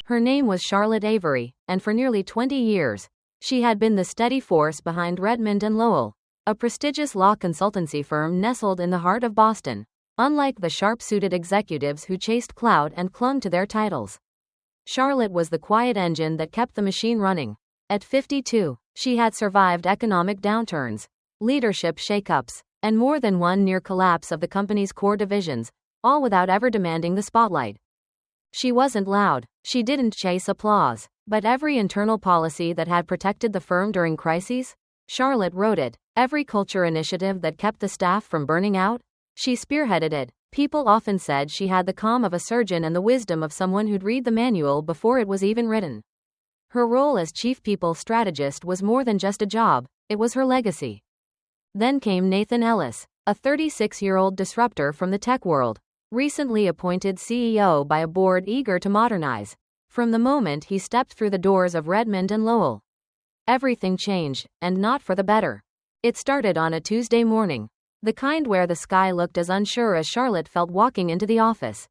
Her name was Charlotte Avery, and for nearly 20 years, she had been the steady force behind Redmond and Lowell, a prestigious law consultancy firm nestled in the heart of Boston. Unlike the sharp-suited executives who chased clout and clung to their titles, Charlotte was the quiet engine that kept the machine running. At 52, she had survived economic downturns, leadership shakeups, and more than one near collapse of the company's core divisions, all without ever demanding the spotlight. She wasn't loud, she didn't chase applause, but every internal policy that had protected the firm during crises, Charlotte wrote it. Every culture initiative that kept the staff from burning out, she spearheaded it. People often said she had the calm of a surgeon and the wisdom of someone who'd read the manual before it was even written. Her role as chief people strategist was more than just a job, it was her legacy. Then came Nathan Ellis, a 36-year-old disruptor from the tech world, recently appointed CEO by a board eager to modernize. From the moment he stepped through the doors of Redmond and Lowell, everything changed, and not for the better. It started on a Tuesday morning, the kind where the sky looked as unsure as Charlotte felt walking into the office.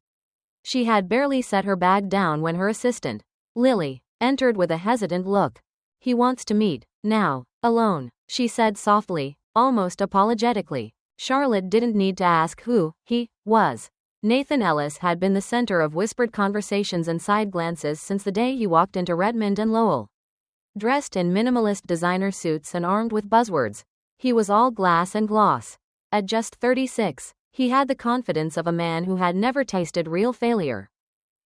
She had barely set her bag down when her assistant, Lily, entered with a hesitant look. "He wants to meet, now, alone," she said softly, almost apologetically. Charlotte didn't need to ask who he was. Nathan Ellis had been the center of whispered conversations and side glances since the day he walked into Redmond and Lowell. Dressed in minimalist designer suits and armed with buzzwords, he was all glass and gloss. At just 36, he had the confidence of a man who had never tasted real failure,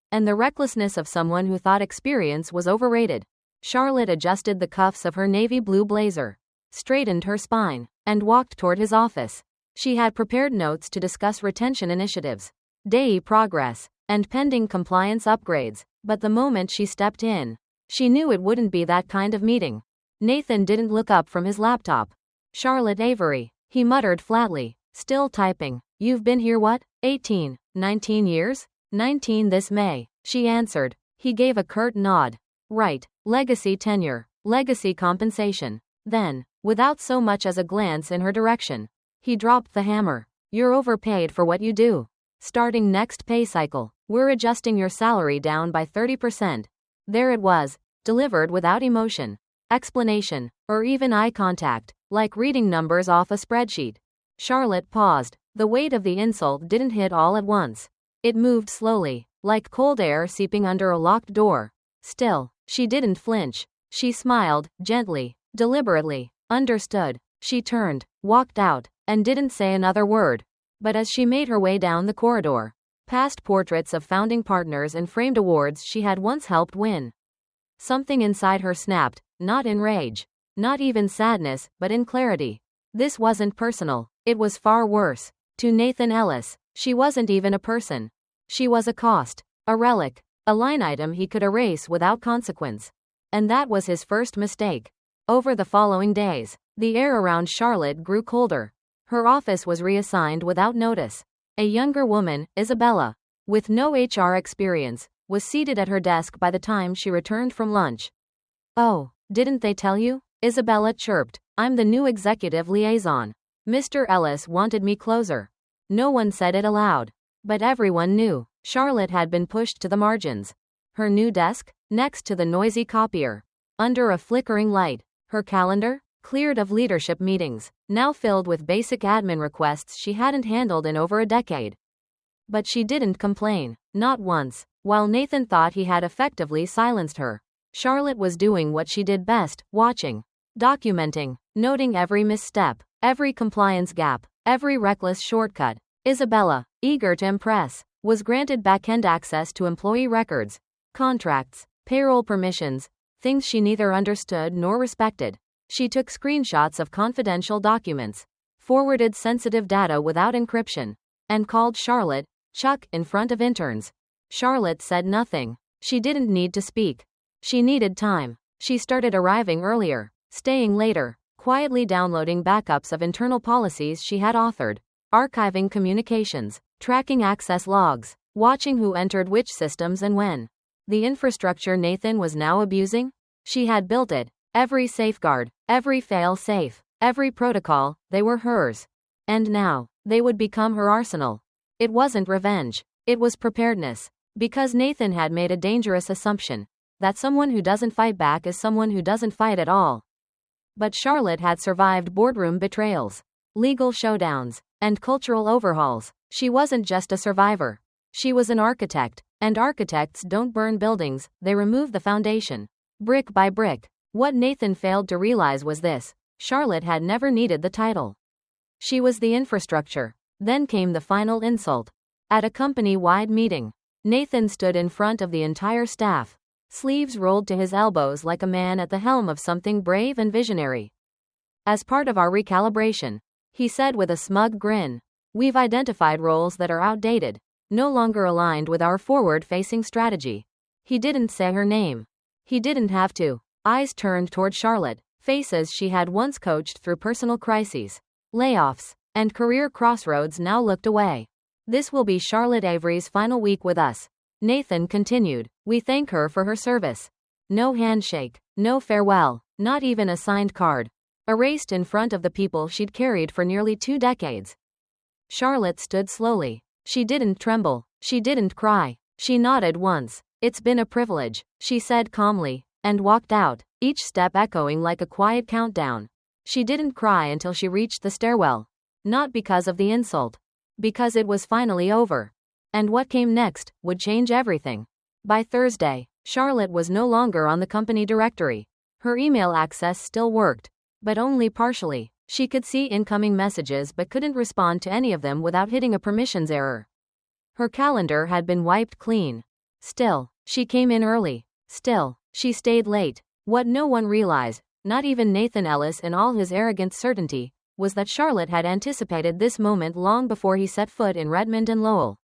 and the recklessness of someone who thought experience was overrated. Charlotte adjusted the cuffs of her navy blue blazer, straightened her spine, and walked toward his office. She had prepared notes to discuss retention initiatives, DAI progress, and pending compliance upgrades, but the moment she stepped in, she knew it wouldn't be that kind of meeting. Nathan didn't look up from his laptop. "Charlotte Avery," he muttered flatly, still typing. "You've been here what? 18, 19 years? 19 this May," she answered. He gave a curt nod. "Right, legacy tenure, legacy compensation." Then, without so much as a glance in her direction, he dropped the hammer. "You're overpaid for what you do. Starting next pay cycle, we're adjusting your salary down by 30%. There it was, delivered without emotion, explanation, or even eye contact, like reading numbers off a spreadsheet. Charlotte paused. The weight of the insult didn't hit all at once. It moved slowly, like cold air seeping under a locked door. Still, she didn't flinch. She smiled, gently, deliberately. Understood. She turned, walked out, and didn't say another word. But as she made her way down the corridor, past portraits of founding partners and framed awards she had once helped win, something inside her snapped, not in rage, not even sadness, but in clarity. This wasn't personal, it was far worse. To Nathan Ellis, she wasn't even a person. She was a cost, a relic, a line item he could erase without consequence. And that was his first mistake. Over the following days, the air around Charlotte grew colder. Her office was reassigned without notice. A younger woman, Isabella, with no HR experience, was seated at her desk by the time she returned from lunch. "Oh, didn't they tell you?" Isabella chirped. "I'm the new executive liaison. Mr. Ellis wanted me closer." No one said it aloud, but everyone knew. Charlotte had been pushed to the margins. Her new desk, next to the noisy copier, under a flickering light. Her calendar, cleared of leadership meetings, now filled with basic admin requests she hadn't handled in over a decade. But she didn't complain, not once. While Nathan thought he had effectively silenced her, Charlotte was doing what she did best, watching, documenting, noting every misstep, every compliance gap, every reckless shortcut. Isabella, eager to impress, was granted back-end access to employee records, contracts, payroll permissions, things she neither understood nor respected. She took screenshots of confidential documents, forwarded sensitive data without encryption, and called Charlotte, Chuck, in front of interns. Charlotte said nothing. She didn't need to speak. She needed time. She started arriving earlier, staying later, quietly downloading backups of internal policies she had authored, archiving communications, tracking access logs, watching who entered which systems and when. The infrastructure Nathan was now abusing? She had built it. Every safeguard, every fail-safe, every protocol, they were hers. And now, they would become her arsenal. It wasn't revenge. It was preparedness. Because Nathan had made a dangerous assumption that someone who doesn't fight back is someone who doesn't fight at all. But Charlotte had survived boardroom betrayals, legal showdowns, and cultural overhauls. She wasn't just a survivor. She was an architect, and architects don't burn buildings, they remove the foundation, brick by brick. What Nathan failed to realize was this: Charlotte had never needed the title. She was the infrastructure. Then came the final insult. At a company-wide meeting, Nathan stood in front of the entire staff, sleeves rolled to his elbows like a man at the helm of something brave and visionary. As part of our recalibration, he said with a smug grin, we've identified roles that are outdated, no longer aligned with our forward-facing strategy. He didn't say her name. He didn't have to. Eyes turned toward Charlotte, faces she had once coached through personal crises, layoffs, and career crossroads now looked away. This will be Charlotte Avery's final week with us, Nathan continued. We thank her for her service. No handshake, no farewell, not even a signed card. Erased in front of the people she'd carried for nearly 2 decades. Charlotte stood slowly. She didn't tremble. She didn't cry. She nodded once. It's been a privilege, she said calmly, and walked out, each step echoing like a quiet countdown. She didn't cry until she reached the stairwell. Not because of the insult. Because it was finally over. And what came next would change everything. By Thursday, Charlotte was no longer on the company directory. Her email access still worked, but only partially. She could see incoming messages but couldn't respond to any of them without hitting a permissions error. Her calendar had been wiped clean. Still, she came in early. Still, she stayed late. What no one realized, not even Nathan Ellis in all his arrogant certainty, was that Charlotte had anticipated this moment long before he set foot in Redmond and Lowell.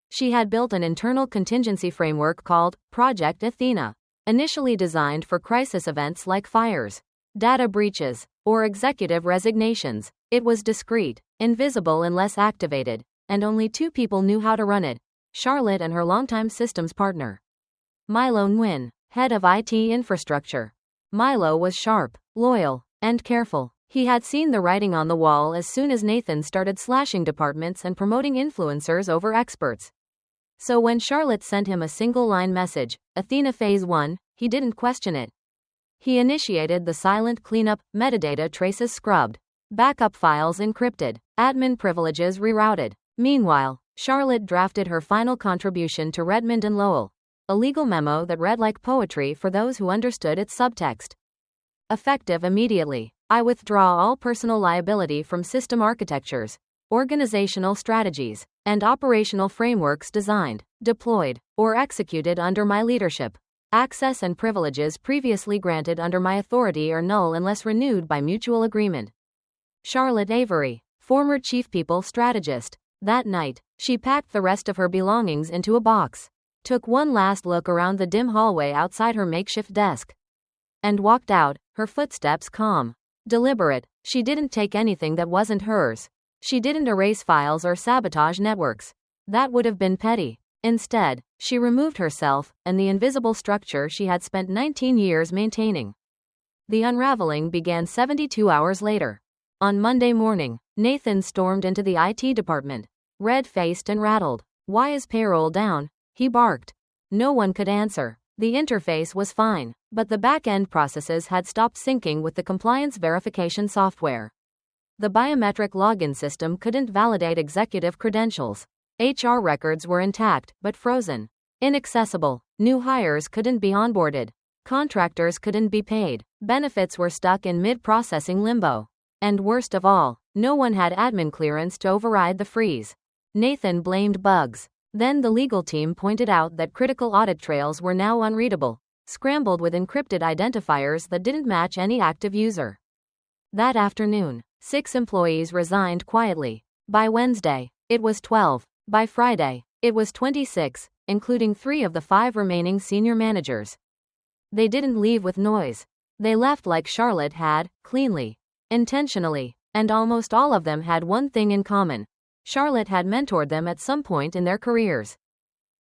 She had built an internal contingency framework called Project Athena, initially designed for crisis events like fires, data breaches, or executive resignations. It was discreet, invisible unless activated, and only 2 people knew how to run it: Charlotte and her longtime systems partner, Milo Nguyen, head of IT infrastructure. Milo was sharp, loyal, and careful. He had seen the writing on the wall as soon as Nathan started slashing departments and promoting influencers over experts. So when Charlotte sent him a single-line message, Athena Phase 1, he didn't question it. He initiated the silent cleanup, metadata traces scrubbed, backup files encrypted, admin privileges rerouted. Meanwhile, Charlotte drafted her final contribution to Redmond and Lowell, a legal memo that read like poetry for those who understood its subtext. Effective immediately. I withdraw all personal liability from system architectures, organizational strategies, and operational frameworks designed, deployed, or executed under my leadership. Access and privileges previously granted under my authority are null unless renewed by mutual agreement. Charlotte Avery, former chief people strategist. That night, she packed the rest of her belongings into a box, took one last look around the dim hallway outside her makeshift desk, and walked out, her footsteps calm, deliberate. She didn't take anything that wasn't hers. She didn't erase files or sabotage networks. That would have been petty. Instead, she removed herself and the invisible structure she had spent 19 years maintaining. The unraveling began 72 hours later. On Monday morning, Nathan stormed into the IT department, red-faced and rattled. Why is payroll down? He barked. No one could answer. The interface was fine, but the back-end processes had stopped syncing with the compliance verification software. The biometric login system couldn't validate executive credentials. HR records were intact, but frozen. Inaccessible. New hires couldn't be onboarded. Contractors couldn't be paid. Benefits were stuck in mid-processing limbo. And worst of all, no one had admin clearance to override the freeze. Nathan blamed bugs. Then the legal team pointed out that critical audit trails were now unreadable, scrambled with encrypted identifiers that didn't match any active user. That afternoon, 6 employees resigned quietly. By Wednesday, it was 12. By Friday, it was 26, including 3 of the 5 remaining senior managers. They didn't leave with noise. They left like Charlotte had, cleanly, intentionally, and almost all of them had one thing in common. Charlotte had mentored them at some point in their careers.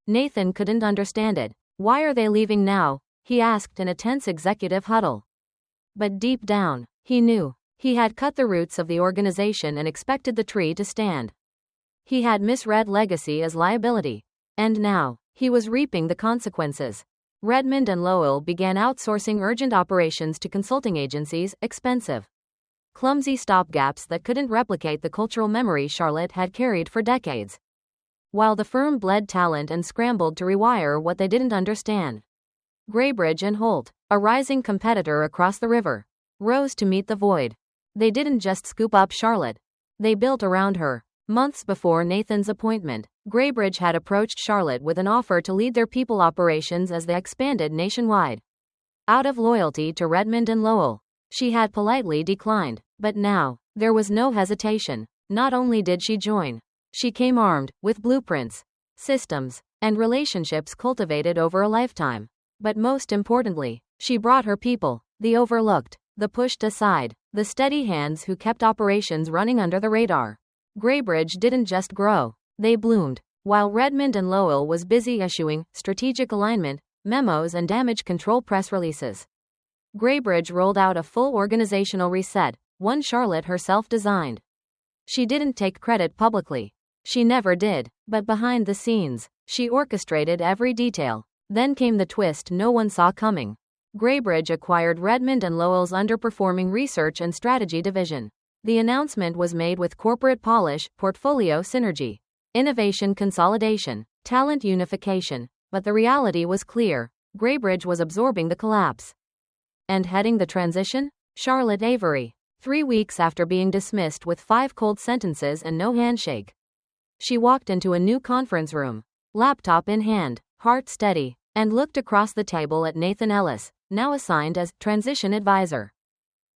Nathan couldn't understand it. Why are they leaving now? He asked in a tense executive huddle. But deep down, he knew. He had cut the roots of the organization and expected the tree to stand. He had misread legacy as liability. And now, he was reaping the consequences. Redmond and Lowell began outsourcing urgent operations to consulting agencies, expensive, clumsy stopgaps that couldn't replicate the cultural memory Charlotte had carried for decades. While the firm bled talent and scrambled to rewire what they didn't understand, Graybridge and Holt, a rising competitor across the river, rose to meet the void. They didn't just scoop up Charlotte. They built around her. Months before Nathan's appointment, Graybridge had approached Charlotte with an offer to lead their people operations as they expanded nationwide. Out of loyalty to Redmond and Lowell, she had politely declined, but now, there was no hesitation. Not only did she join, she came armed with blueprints, systems, and relationships cultivated over a lifetime. But most importantly, she brought her people, the overlooked, the pushed aside, the steady hands who kept operations running under the radar. Graybridge didn't just grow, they bloomed. While Redmond and Lowell was busy issuing strategic alignment memos and damage control press releases, Graybridge rolled out a full organizational reset, one Charlotte herself designed. She didn't take credit publicly. She never did, but behind the scenes, she orchestrated every detail. Then came the twist no one saw coming. Graybridge acquired Redmond and Lowell's underperforming research and strategy division. The announcement was made with corporate polish, portfolio synergy, innovation consolidation, talent unification, but the reality was clear. Graybridge was absorbing the collapse. And heading the transition? Charlotte Avery. 3 weeks after being dismissed with 5 cold sentences and no handshake, she walked into a new conference room, laptop in hand, heart steady, and looked across the table at Nathan Ellis, now assigned as transition advisor.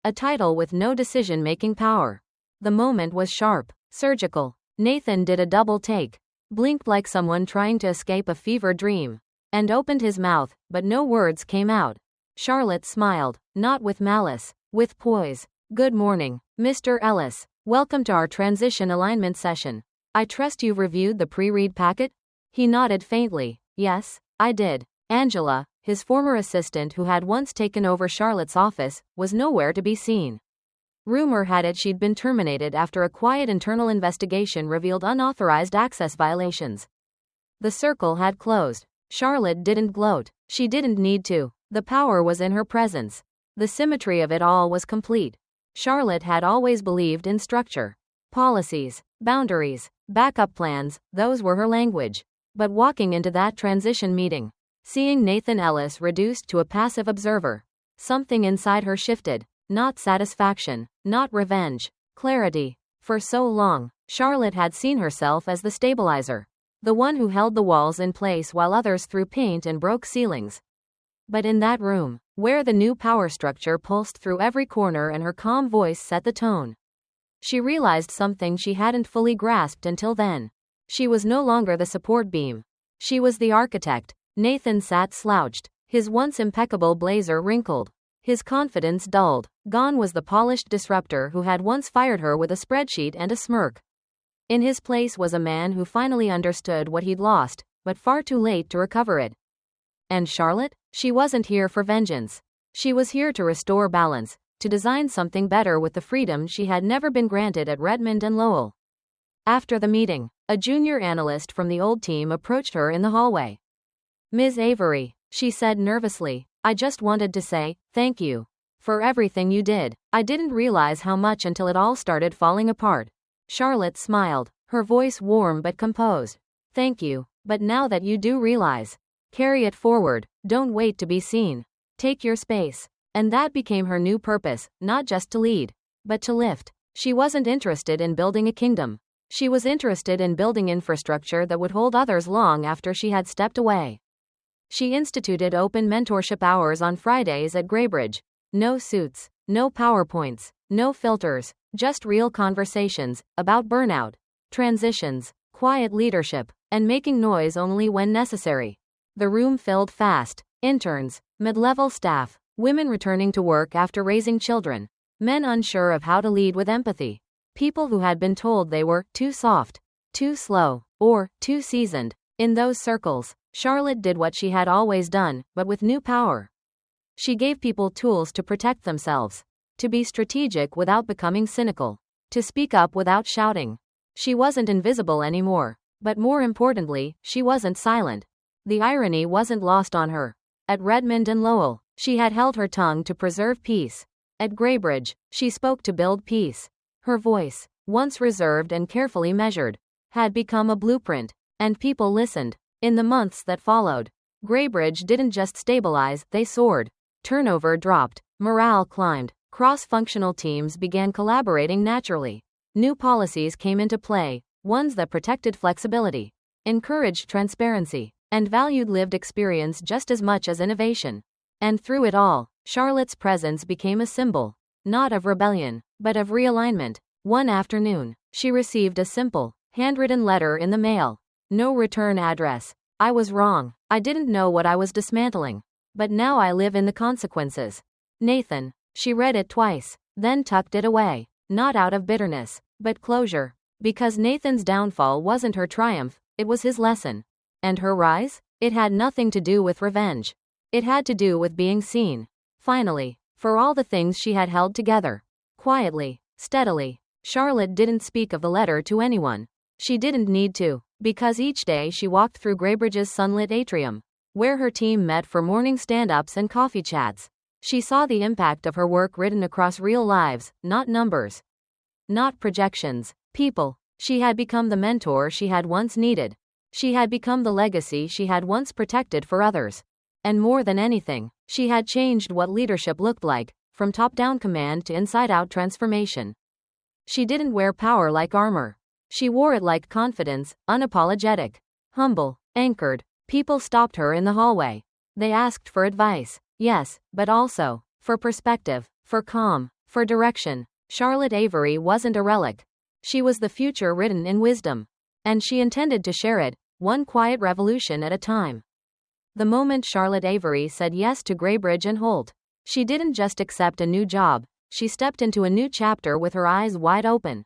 A title with no decision-making power. The moment was sharp, surgical. Nathan did a double take, blinked like someone trying to escape a fever dream, and opened his mouth, but no words came out. Charlotte smiled, not with malice, with poise. "Good morning, Mr. Ellis. Welcome to our transition alignment session. I trust you've reviewed the pre-read packet?" He nodded faintly. "Yes, I did." Angela, his former assistant who had once taken over Charlotte's office, was nowhere to be seen. Rumor had it she'd been terminated after a quiet internal investigation revealed unauthorized access violations. The circle had closed. Charlotte didn't gloat. She didn't need to. The power was in her presence. The symmetry of it all was complete. Charlotte had always believed in structure. Policies, boundaries, backup plans, those were her language. But walking into that transition meeting, seeing Nathan Ellis reduced to a passive observer, something inside her shifted. Not satisfaction, not revenge, clarity. For so long, Charlotte had seen herself as the stabilizer, the one who held the walls in place while others threw paint and broke ceilings. But in that room, where the new power structure pulsed through every corner and her calm voice set the tone, she realized something she hadn't fully grasped until then. She was no longer the support beam. She was the architect. Nathan sat slouched, his once impeccable blazer wrinkled, his confidence dulled. Gone was the polished disruptor who had once fired her with a spreadsheet and a smirk. In his place was a man who finally understood what he'd lost, but far too late to recover it. And Charlotte? She wasn't here for vengeance. She was here to restore balance, to design something better with the freedom she had never been granted at Redmond and Lowell. After the meeting, a junior analyst from the old team approached her in the hallway. "Ms. Avery," she said nervously, "I just wanted to say, thank you for everything you did. I didn't realize how much until it all started falling apart." Charlotte smiled, her voice warm but composed. "Thank you, but now that you do realize, carry it forward. Don't wait to be seen. Take your space." And that became her new purpose, not just to lead, but to lift. She wasn't interested in building a kingdom. She was interested in building infrastructure that would hold others long after she had stepped away. She instituted open mentorship hours on Fridays at Graybridge. No suits, no PowerPoints, no filters, just real conversations about burnout, transitions, quiet leadership, and making noise only when necessary. The room filled fast. Interns, mid-level staff, women returning to work after raising children, men unsure of how to lead with empathy, people who had been told they were too soft, too slow, or too seasoned. In those circles, Charlotte did what she had always done, but with new power. She gave people tools to protect themselves, to be strategic without becoming cynical, to speak up without shouting. She wasn't invisible anymore, but more importantly, she wasn't silent. The irony wasn't lost on her. At Redmond and Lowell, she had held her tongue to preserve peace. At Greybridge, she spoke to build peace. Her voice, once reserved and carefully measured, had become a blueprint, and people listened. In the months that followed, Greybridge didn't just stabilize, they soared. Turnover dropped, morale climbed, cross-functional teams began collaborating naturally. New policies came into play, ones that protected flexibility, encouraged transparency, and valued lived experience just as much as innovation. And through it all, Charlotte's presence became a symbol, not of rebellion, but of realignment. One afternoon, she received a simple, handwritten letter in the mail. No return address. I was wrong. I didn't know what I was dismantling. But now I live in the consequences. Nathan. She read it twice, then tucked it away. Not out of bitterness, but closure. Because Nathan's downfall wasn't her triumph, it was his lesson. And her rise? It had nothing to do with revenge. It had to do with being seen. Finally, for all the things she had held together. Quietly, steadily, Charlotte didn't speak of the letter to anyone. She didn't need to, because each day she walked through Greybridge's sunlit atrium, where her team met for morning stand-ups and coffee chats. She saw the impact of her work written across real lives, not numbers, not projections, people. She had become the mentor she had once needed. She had become the legacy she had once protected for others. And more than anything, she had changed what leadership looked like, from top-down command to inside-out transformation. She didn't wear power like armor. She wore it like confidence, unapologetic, humble, anchored. People stopped her in the hallway. They asked for advice, yes, but also for perspective, for calm, for direction. Charlotte Avery wasn't a relic. She was the future written in wisdom. And she intended to share it, one quiet revolution at a time. The moment Charlotte Avery said yes to Greybridge and Holt, she didn't just accept a new job, she stepped into a new chapter with her eyes wide open.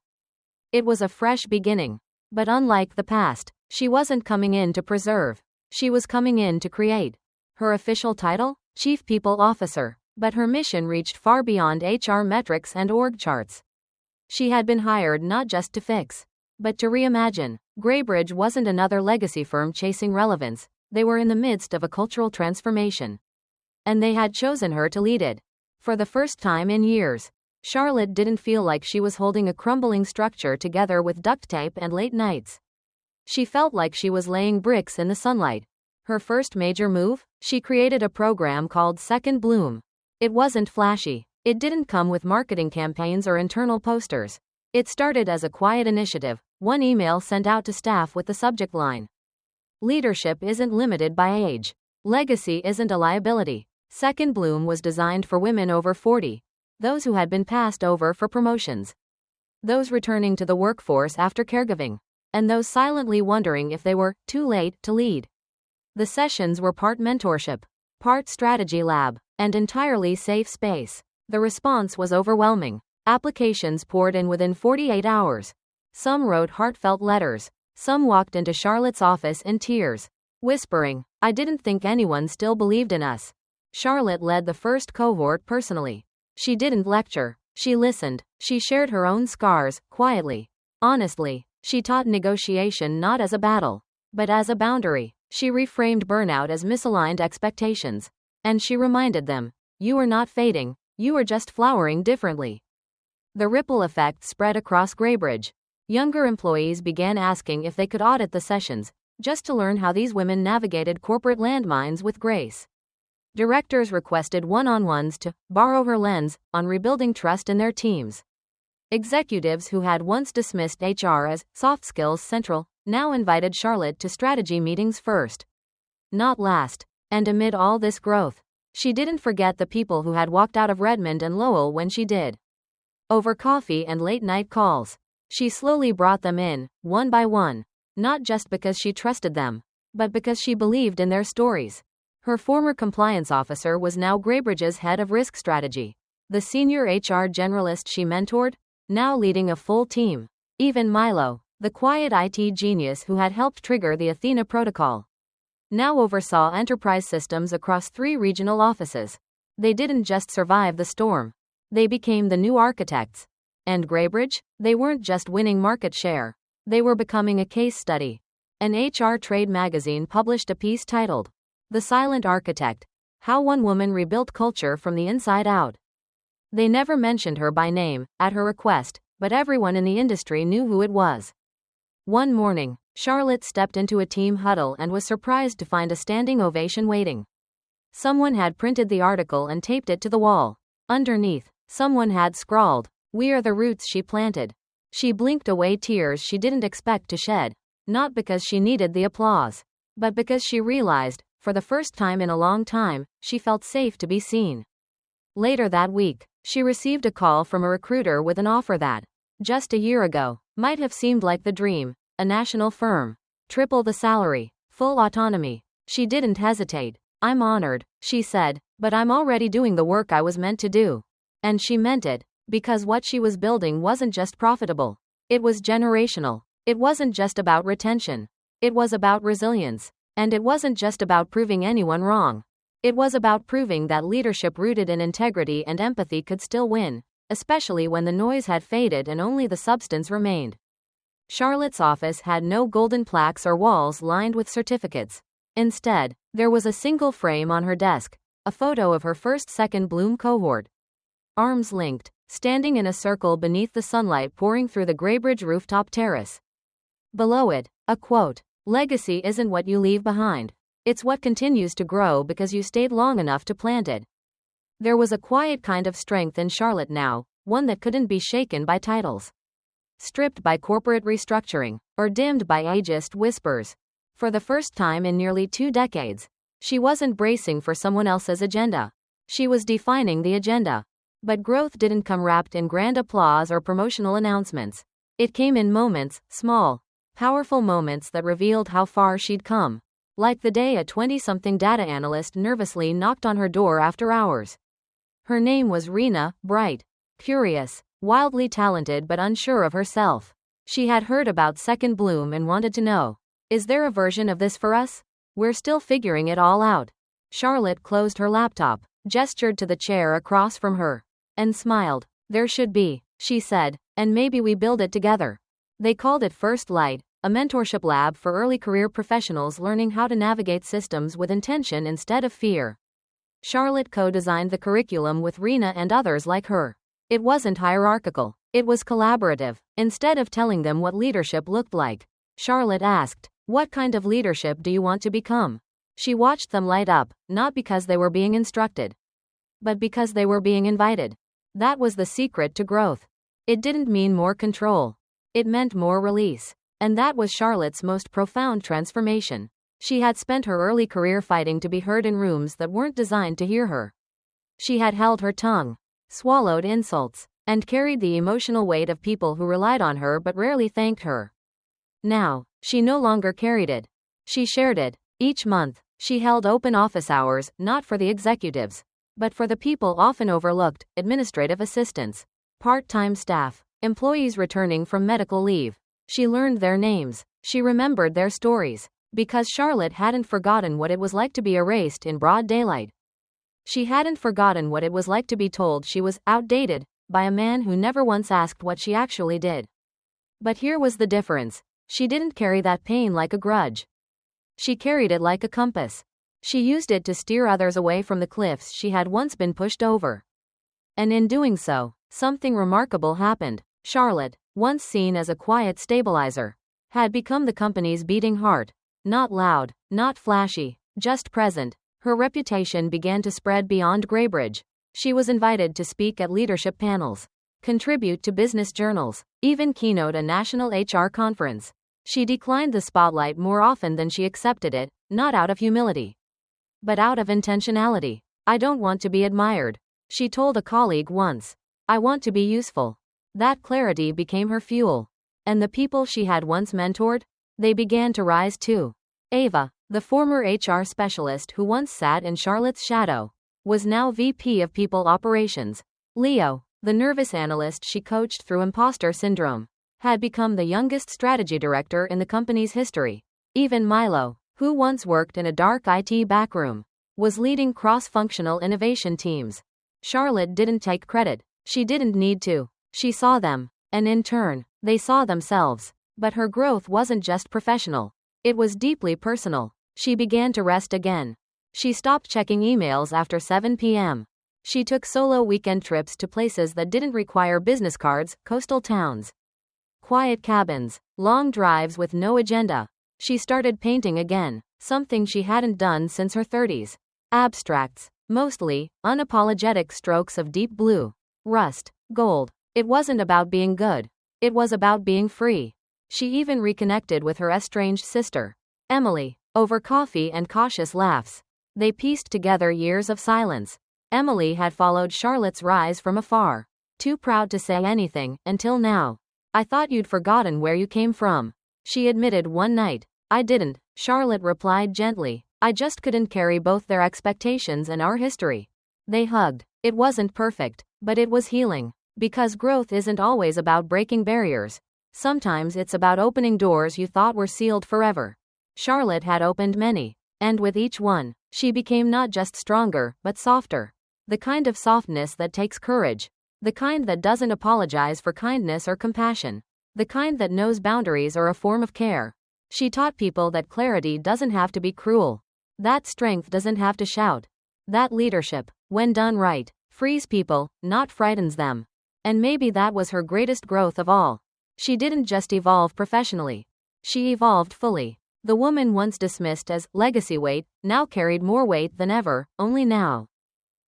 It was a fresh beginning. But unlike the past, she wasn't coming in to preserve. She was coming in to create. Her official title? Chief People Officer. But her mission reached far beyond HR metrics and org charts. She had been hired not just to fix, but to reimagine. Greybridge wasn't another legacy firm chasing relevance. They were in the midst of a cultural transformation. And they had chosen her to lead it. For the first time in years, Charlotte didn't feel like she was holding a crumbling structure together with duct tape and late nights. She felt like she was laying bricks in the sunlight. Her first major move? She created a program called Second Bloom. It wasn't flashy. It didn't come with marketing campaigns or internal posters. It started as a quiet initiative, one email sent out to staff with the subject line: "Leadership isn't limited by age. Legacy isn't a liability." Second Bloom was designed for women over 40, those who had been passed over for promotions, those returning to the workforce after caregiving, and those silently wondering if they were too late to lead. The sessions were part mentorship, part strategy lab, and entirely safe space. The response was overwhelming. Applications poured in within 48 hours. Some wrote heartfelt letters. Some walked into Charlotte's office in tears, whispering, "I didn't think anyone still believed in us." Charlotte led the first cohort personally. She didn't lecture. She listened. She shared her own scars, quietly, honestly. She taught negotiation not as a battle, but as a boundary. She reframed burnout as misaligned expectations. And she reminded them, "You are not fading, you are just flowering differently." The ripple effect spread across Greybridge. Younger employees began asking if they could audit the sessions, just to learn how these women navigated corporate landmines with grace. Directors requested one-on-ones to borrow her lens on rebuilding trust in their teams. Executives who had once dismissed HR as soft skills central now invited Charlotte to strategy meetings first, not last. And amid all this growth, she didn't forget the people who had walked out of Redmond and Lowell when she did. Over coffee and late-night calls, she slowly brought them in, one by one, not just because she trusted them, but because she believed in their stories. Her former compliance officer was now Greybridge's head of risk strategy. The senior HR generalist she mentored, now leading a full team. Even Milo, the quiet IT genius who had helped trigger the Athena protocol, now oversaw enterprise systems across 3 regional offices. They didn't just survive the storm. They became the new architects. And Greybridge? They weren't just winning market share. They were becoming a case study. An HR trade magazine published a piece titled, "The Silent Architect: How One Woman Rebuilt Culture from the Inside Out." They never mentioned her by name, at her request, but everyone in the industry knew who it was. One morning, Charlotte stepped into a team huddle and was surprised to find a standing ovation waiting. Someone had printed the article and taped it to the wall. Underneath, someone had scrawled, "We are the roots she planted." She blinked away tears she didn't expect to shed, not because she needed the applause, but because she realized, for the first time in a long time, she felt safe to be seen. Later that week, she received a call from a recruiter with an offer that, just a year ago, might have seemed like the dream: a national firm, triple the salary, full autonomy. She didn't hesitate. "I'm honored," she said, "but I'm already doing the work I was meant to do." And she meant it, because what she was building wasn't just profitable. It was generational. It wasn't just about retention. It was about resilience. And it wasn't just about proving anyone wrong. It was about proving that leadership rooted in integrity and empathy could still win, especially when the noise had faded and only the substance remained. Charlotte's office had no golden plaques or walls lined with certificates. Instead, there was a single frame on her desk, a photo of her first-second Bloom cohort. Arms linked, standing in a circle beneath the sunlight pouring through the Greybridge rooftop terrace. Below it, a quote: "Legacy isn't what you leave behind. It's what continues to grow because you stayed long enough to plant it." There was a quiet kind of strength in Charlotte now, one that couldn't be shaken by titles, stripped by corporate restructuring, or dimmed by ageist whispers. For the first time in nearly 2 decades, she wasn't bracing for someone else's agenda. She was defining the agenda. But growth didn't come wrapped in grand applause or promotional announcements. It came in moments, small, powerful moments that revealed how far she'd come. Like the day a 20-something data analyst nervously knocked on her door after hours. Her name was Rena, bright, curious, wildly talented but unsure of herself. She had heard about Second Bloom and wanted to know, "Is there a version of this for us? We're still figuring it all out." Charlotte closed her laptop, gestured to the chair across from her, and smiled. "There should be," she said, "and maybe we build it together." They called it First Light, a mentorship lab for early career professionals learning how to navigate systems with intention instead of fear. Charlotte co-designed the curriculum with Rena and others like her. It wasn't hierarchical. It was collaborative. Instead of telling them what leadership looked like, Charlotte asked, "What kind of leadership do you want to become?" She watched them light up, not because they were being instructed, but because they were being invited. That was the secret to growth. It didn't mean more control. It meant more release. And that was Charlotte's most profound transformation. She had spent her early career fighting to be heard in rooms that weren't designed to hear her. She had held her tongue, swallowed insults, and carried the emotional weight of people who relied on her but rarely thanked her. Now, she no longer carried it. She shared it. Each month, she held open office hours, not for the executives, but for the people often overlooked: administrative assistants, part-time staff, employees returning from medical leave. She learned their names. She remembered their stories. Because Charlotte hadn't forgotten what it was like to be erased in broad daylight. She hadn't forgotten what it was like to be told she was outdated by a man who never once asked what she actually did. But here was the difference. She didn't carry that pain like a grudge. She carried it like a compass. She used it to steer others away from the cliffs she had once been pushed over. And in doing so, something remarkable happened. Charlotte, once seen as a quiet stabilizer, had become the company's beating heart. Not loud, not flashy, just present. Her reputation began to spread beyond Greybridge. She was invited to speak at leadership panels, contribute to business journals, even keynote a national HR conference. She declined the spotlight more often than she accepted it, not out of humility, but out of intentionality. "I don't want to be admired," she told a colleague once. "I want to be useful." That clarity became her fuel. And the people she had once mentored, they began to rise too. Ava, the former HR specialist who once sat in Charlotte's shadow, was now VP of People Operations. Leo, the nervous analyst she coached through imposter syndrome, had become the youngest strategy director in the company's history. Even Milo, who once worked in a dark IT backroom, was leading cross-functional innovation teams. Charlotte didn't take credit. She didn't need to. She saw them, and in turn, they saw themselves. But her growth wasn't just professional. It was deeply personal. She began to rest again. She stopped checking emails after 7 p.m. She took solo weekend trips to places that didn't require business cards, coastal towns, quiet cabins, long drives with no agenda. She started painting again, something she hadn't done since her 30s. Abstracts, mostly, unapologetic strokes of deep blue, rust, gold. It wasn't about being good. It was about being free. She even reconnected with her estranged sister, Emily, over coffee and cautious laughs. They pieced together years of silence. Emily had followed Charlotte's rise from afar, too proud to say anything, until now. "I thought you'd forgotten where you came from," she admitted one night. "I didn't," Charlotte replied gently. "I just couldn't carry both their expectations and our history." They hugged. It wasn't perfect, but it was healing. Because growth isn't always about breaking barriers. Sometimes it's about opening doors you thought were sealed forever. Charlotte had opened many, and with each one, she became not just stronger, but softer. The kind of softness that takes courage. The kind that doesn't apologize for kindness or compassion. The kind that knows boundaries are a form of care. She taught people that clarity doesn't have to be cruel. That strength doesn't have to shout. That leadership, when done right, frees people, not frightens them. And maybe that was her greatest growth of all. She didn't just evolve professionally. She evolved fully. The woman once dismissed as legacy weight now carried more weight than ever, only now.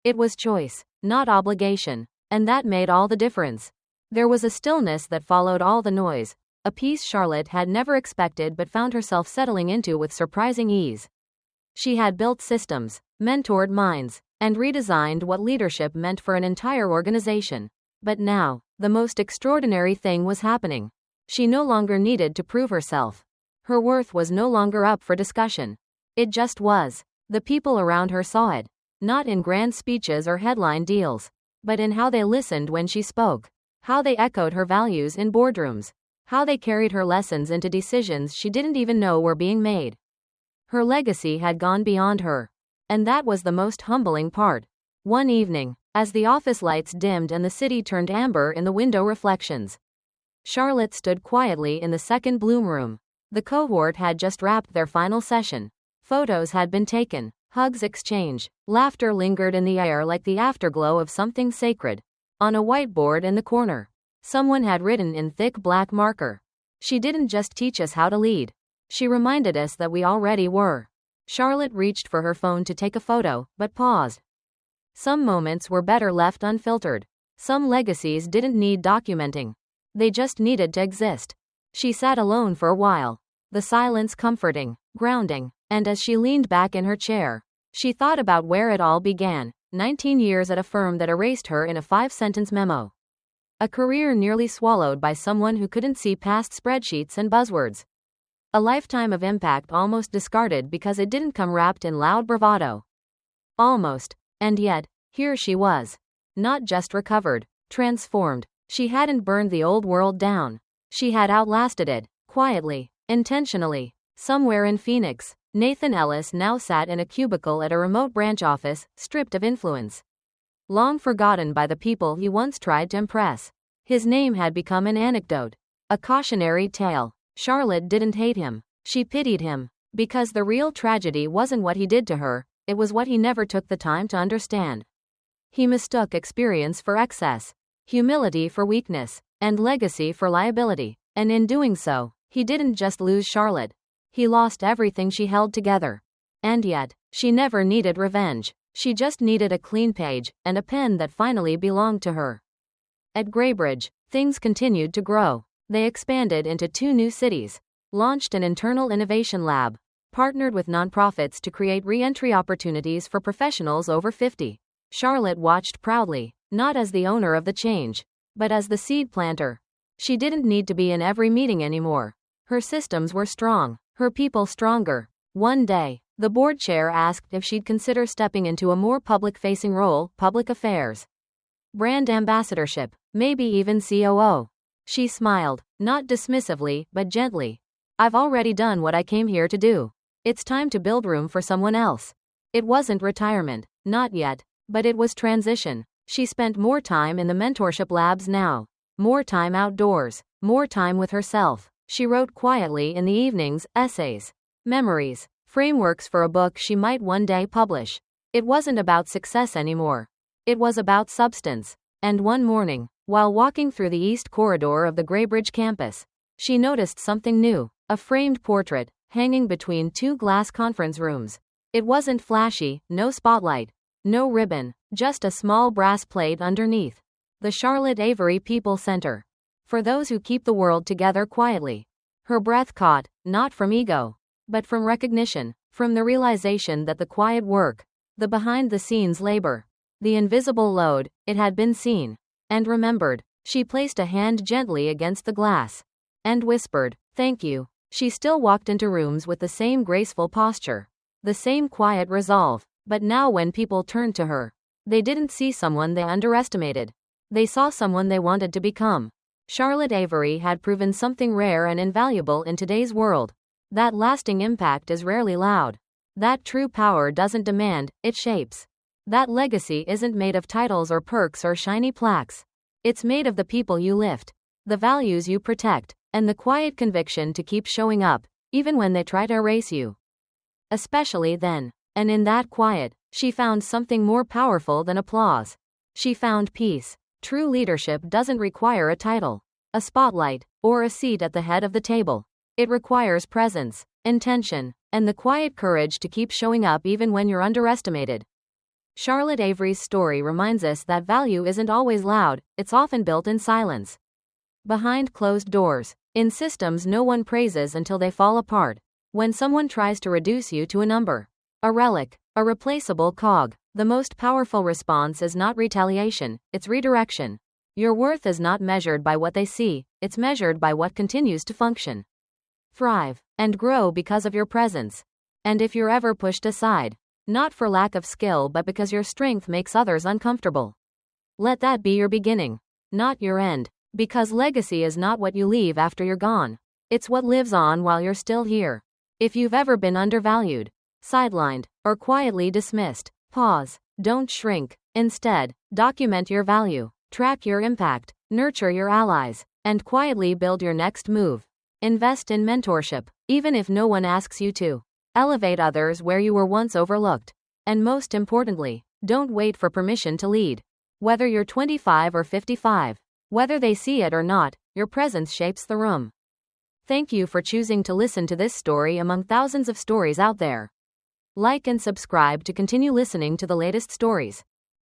It was choice, not obligation. And that made all the difference. There was a stillness that followed all the noise. A peace Charlotte had never expected but found herself settling into with surprising ease. She had built systems, mentored minds, and redesigned what leadership meant for an entire organization. But now, the most extraordinary thing was happening. She no longer needed to prove herself. Her worth was no longer up for discussion. It just was. The people around her saw it. Not in grand speeches or headline deals, but in how they listened when she spoke. How they echoed her values in boardrooms. How they carried her lessons into decisions she didn't even know were being made. Her legacy had gone beyond her. And that was the most humbling part. One evening, as the office lights dimmed and the city turned amber in the window reflections, Charlotte stood quietly in the second bloom room. The cohort had just wrapped their final session. Photos had been taken, hugs exchanged, laughter lingered in the air like the afterglow of something sacred. On a whiteboard in the corner, someone had written in thick black marker, "She didn't just teach us how to lead. She reminded us that we already were." Charlotte reached for her phone to take a photo, but paused. Some moments were better left unfiltered. Some legacies didn't need documenting. They just needed to exist. She sat alone for a while, the silence comforting, grounding, and as she leaned back in her chair, she thought about where it all began. 19 years at a firm that erased her in a 5-sentence memo. A career nearly swallowed by someone who couldn't see past spreadsheets and buzzwords. A lifetime of impact almost discarded because it didn't come wrapped in loud bravado. Almost. And yet, here she was. Not just recovered, transformed. She hadn't burned the old world down. She had outlasted it, quietly, intentionally. Somewhere in Phoenix, Nathan Ellis now sat in a cubicle at a remote branch office, stripped of influence. Long forgotten by the people he once tried to impress. His name had become an anecdote, a cautionary tale. Charlotte didn't hate him. She pitied him. Because the real tragedy wasn't what he did to her, it was what he never took the time to understand. He mistook experience for excess, humility for weakness, and legacy for liability. And in doing so, he didn't just lose Charlotte. He lost everything she held together. And yet, she never needed revenge. She just needed a clean page, and a pen that finally belonged to her. At Graybridge, things continued to grow. They expanded into 2 new cities, launched an internal innovation lab, partnered with nonprofits to create re-entry opportunities for professionals over 50. Charlotte watched proudly, not as the owner of the change, but as the seed planter. She didn't need to be in every meeting anymore. Her systems were strong, her people stronger. One day, the board chair asked if she'd consider stepping into a more public-facing role, public affairs, brand ambassadorship, maybe even COO. She smiled, not dismissively, but gently. "I've already done what I came here to do. It's time to build room for someone else." It wasn't retirement, not yet, but it was transition. She spent more time in the mentorship labs now, more time outdoors, more time with herself. She wrote quietly in the evenings, essays, Memories. Frameworks for a book she might one day publish. It wasn't about success anymore. It was about substance. And one morning, while walking through the east corridor of the Graybridge campus, she noticed something new, a framed portrait, hanging between two glass conference rooms. It wasn't flashy, no spotlight, no ribbon, just a small brass plate underneath. The Charlotte Avery People Center. For those who keep the world together quietly. Her breath caught, not from ego, but from recognition, from the realization that the quiet work, the behind-the-scenes labor, the invisible load, it had been seen and remembered. She placed a hand gently against the glass and whispered, "Thank you." She still walked into rooms with the same graceful posture, the same quiet resolve, but now when people turned to her, they didn't see someone they underestimated. They saw someone they wanted to become. Charlotte Avery had proven something rare and invaluable in today's world. That lasting impact is rarely loud. That true power doesn't demand, it shapes. That legacy isn't made of titles or perks or shiny plaques. It's made of the people you lift, the values you protect, and the quiet conviction to keep showing up, even when they try to erase you. Especially then. And in that quiet, she found something more powerful than applause. She found peace. True leadership doesn't require a title, a spotlight, or a seat at the head of the table. It requires presence, intention, and the quiet courage to keep showing up even when you're underestimated. Charlotte Avery's story reminds us that value isn't always loud, it's often built in silence. Behind closed doors, in systems no one praises until they fall apart. When someone tries to reduce you to a number, a relic, a replaceable cog, the most powerful response is not retaliation, it's redirection. Your worth is not measured by what they see, it's measured by what continues to function, thrive, and grow because of your presence. And if you're ever pushed aside, not for lack of skill but because your strength makes others uncomfortable, let that be your beginning, not your end. Because legacy is not what you leave after you're gone. It's what lives on while you're still here. If you've ever been undervalued, sidelined, or quietly dismissed, pause. Don't shrink. Instead, document your value, track your impact, nurture your allies, and quietly build your next move. Invest in mentorship, even if no one asks you to. Elevate others where you were once overlooked. And most importantly, don't wait for permission to lead. Whether you're 25 or 55, whether they see it or not, your presence shapes the room. Thank you for choosing to listen to this story among thousands of stories out there. Like and subscribe to continue listening to the latest stories.